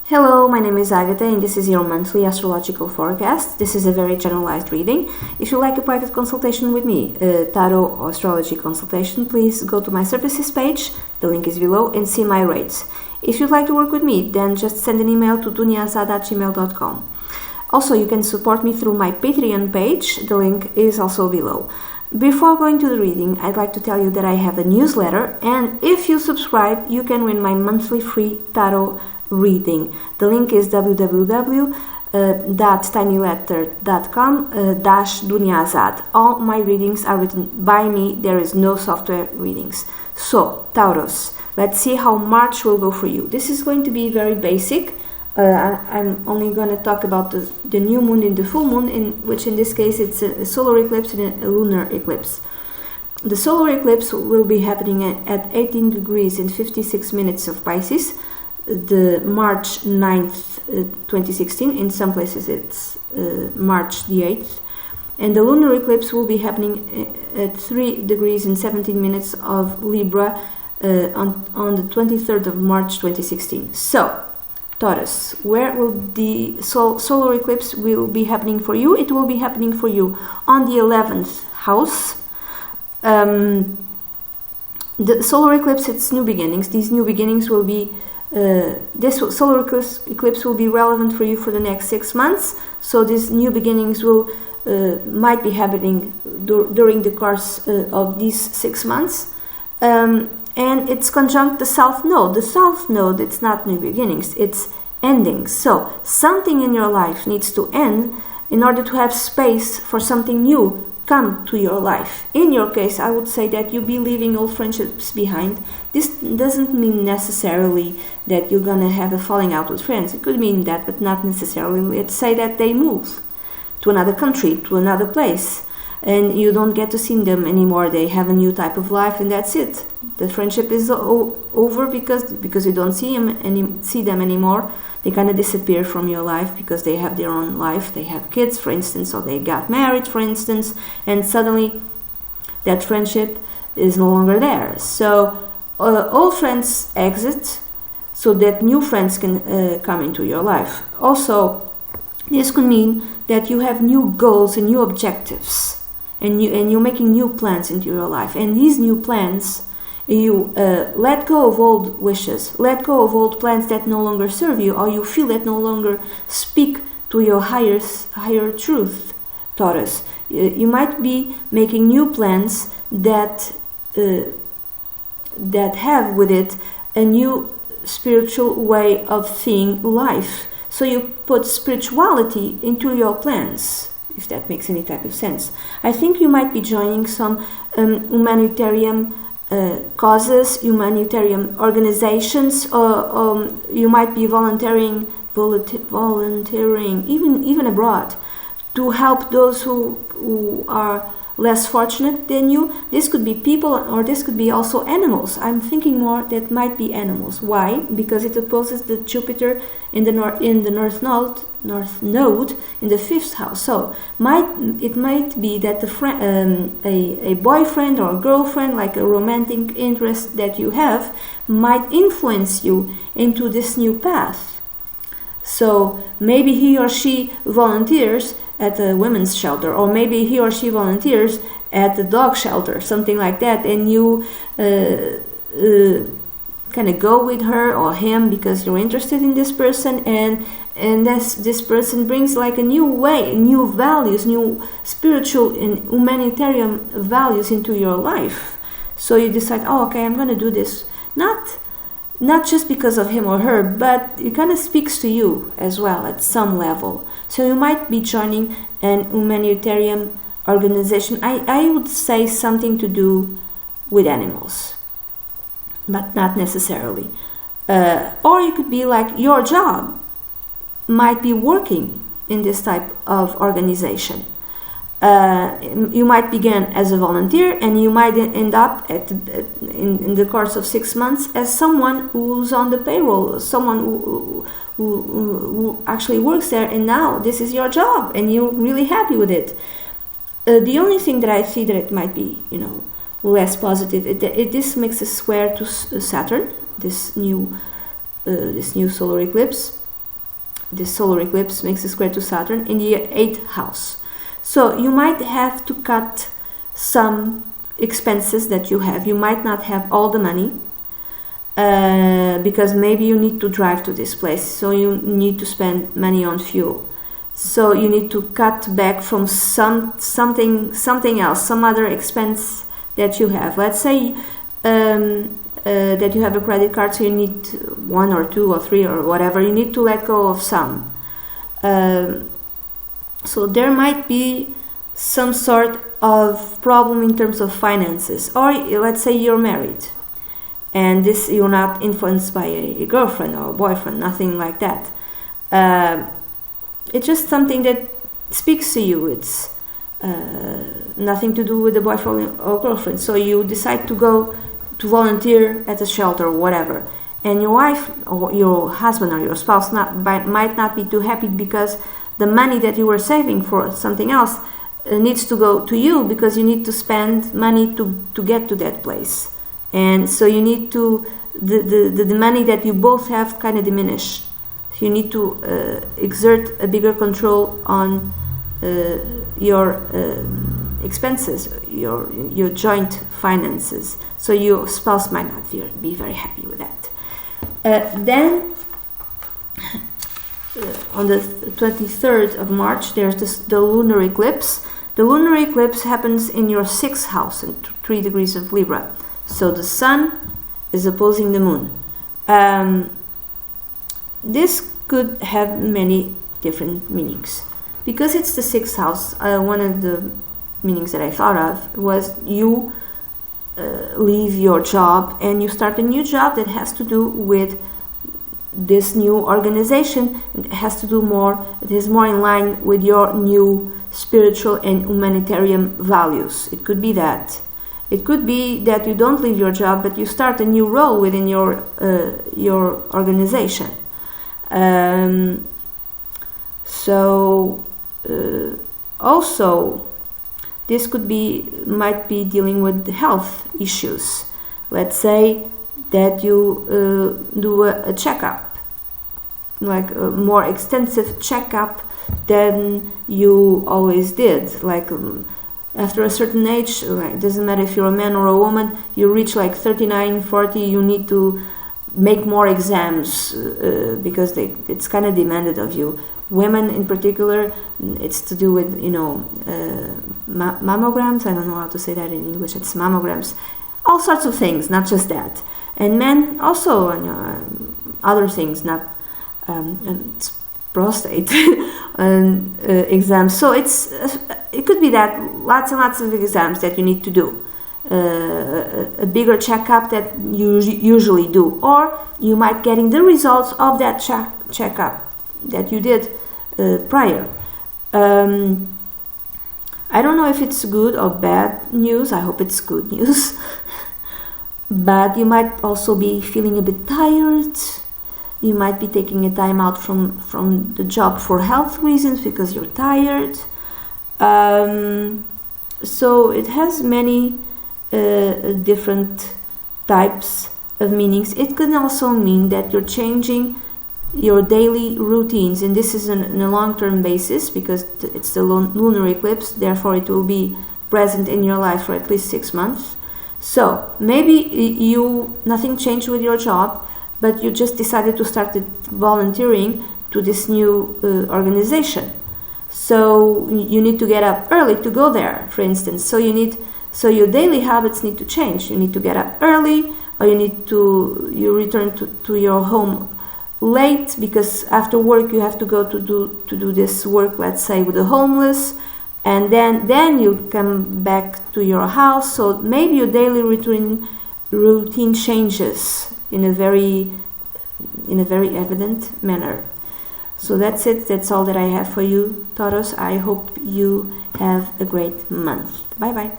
Hello, my name is Agatha and this is your monthly astrological forecast. This is a very generalized reading. If you like a private consultation with me, a tarot or astrology consultation, please go to my services page, the link is below, and see my rates. If you'd like to work with me, then just send an email to duniazad@gmail.com. Also, you can support me through my Patreon page, the link is also below. Before going to the reading, I'd like to tell you that I have a newsletter, and if you subscribe, you can win my monthly free tarot reading. The link is www.tinyletter.com/duniazad. All my readings are written by me, there is no software readings. So, Taurus, let's see how March will go for you. This is going to be very basic. I'm only going to talk about the new moon and the full moon, which in this case it's a solar eclipse and a lunar eclipse. The solar eclipse will be happening at 18 degrees and 56 minutes of Pisces, the March 9th, 2016. In some places it's March the 8th. And the lunar eclipse will be happening at 3 degrees and 17 minutes of Libra on the 23rd of March 2016. So, Taurus, where will the solar eclipse will be happening for you? It will be happening for you on the 11th house. The solar eclipse, it's new beginnings. These new beginnings will be this solar eclipse will be relevant for you for the next 6 months. So these new beginnings will might be happening during the course of these 6 months. And it's conjunct the South Node. The South Node, it's not new beginnings, it's endings. So something in your life needs to end in order to have space for something new come to your life. In your case, I would say that you'll be leaving old friendships behind. This doesn't mean necessarily that you're gonna have a falling out with friends. It could mean that, but not necessarily. Let's say that they move to another country, to another place, and you don't get to see them anymore. They have a new type of life, and that's it. The friendship is over because you don't see them anymore. They kind of disappear from your life because they have their own life. They have kids, for instance, or they got married, for instance, and suddenly that friendship is no longer there. So old friends exit so that new friends can come into your life. Also, this could mean that you have new goals and new objectives, and you're making new plans into your life. And these new plans, you let go of old wishes, let go of old plans that no longer serve you, or you feel that no longer speak to your higher truth, Taurus. You might be making new plans that have with it a new spiritual way of seeing life. So you put spirituality into your plans, if that makes any type of sense. I think you might be joining some humanitarian causes, humanitarian organizations, or you might be volunteering even abroad to help those who are less fortunate than you. This could be people, or this could be also animals. I'm thinking more that might be animals. Why? Because it opposes the Jupiter in the North Node in the 5th house. So it might be that a boyfriend or a girlfriend, like a romantic interest that you have, might influence you into this new path. So maybe he or she volunteers at a women's shelter, or maybe he or she volunteers at the dog shelter, something like that, and you kind of go with her or him because you're interested in this person, and this person brings like a new way, new values, new spiritual and humanitarian values into your life. So you decide, oh, okay, I'm going to do this, not just because of him or her, but it kind of speaks to you as well at some level. So you might be joining an humanitarian organization. I would say something to do with animals, but not necessarily. Or you could be like, your job might be working in this type of organization. You might begin as a volunteer, and you might end up in the course of 6 months as someone who's on the payroll, someone who actually works there, and now this is your job and you're really happy with it. The only thing that I see that it might be, less positive, this makes a square to Saturn, this new solar eclipse. this solar eclipse makes a square to Saturn in the 8th house. So you might have to cut some expenses that you have. You might not have all the money because maybe you need to drive to this place, so you need to spend money on fuel. So you need to cut back from something else, some other expense that you have. Let's say that you have a credit card, so you need 1 or 2 or 3 or whatever. You need to let go of some. So there might be some sort of problem in terms of finances. Or let's say you're married, and this, you're not influenced by a girlfriend or a boyfriend, nothing like that. It's just something that speaks to you. It's nothing to do with the boyfriend or girlfriend. So you decide to go to volunteer at a shelter or whatever, and your wife or your husband or your spouse might not be too happy because the money that you were saving for something else needs to go to you, because you need to spend money to get to that place. And so you need to, the money that you both have kind of diminish. You need to exert a bigger control on your expenses, your joint finances. So your spouse might not be very happy with that. Then on the 23rd of March, there's the lunar eclipse. The lunar eclipse happens in your 6th house, in 3 degrees of Libra. So the sun is opposing the moon. This could have many different meanings. Because it's the 6th house, one of the meanings that I thought of was you leave your job and you start a new job that has to do with this new organization. It has to do more, it is more in line with your new spiritual and humanitarian values. It could be that. It could be that you don't leave your job, but you start a new role within your organization. Also, this might be dealing with health issues. Let's say that you do a checkup, like a more extensive checkup than you always did. Like after a certain age, it doesn't matter if you're a man or a woman, you reach like 39, 40, you need to make more exams because it's kind of demanded of you. Women in particular, it's to do with, mammograms. I don't know how to say that in English. It's mammograms. All sorts of things, not just that. And men also, other things, not it's prostate exams. So it could be that lots and lots of exams that you need to do. A bigger checkup that you usually do, or you might getting the results of that checkup that you did prior. I don't know if it's good or bad news. I hope it's good news. But you might also be feeling a bit tired. You might be taking a time out from the job for health reasons because you're tired. So it has many different types of meanings. It can also mean that you're changing your daily routines, and this is on a long-term basis because it's the lunar eclipse, therefore it will be present in your life for at least 6 months. So maybe nothing changed with your job, but you just decided to start volunteering to this new organization. So you need to get up early to go there, for instance. So your daily habits need to change. You need to get up early, or you return to your home late because after work you have to go to do this work, let's say with the homeless, and then you come back to your house. So maybe your daily routine changes in a very evident manner. So that's it. That's all that I have for you, Taurus. I hope you have a great month. Bye bye.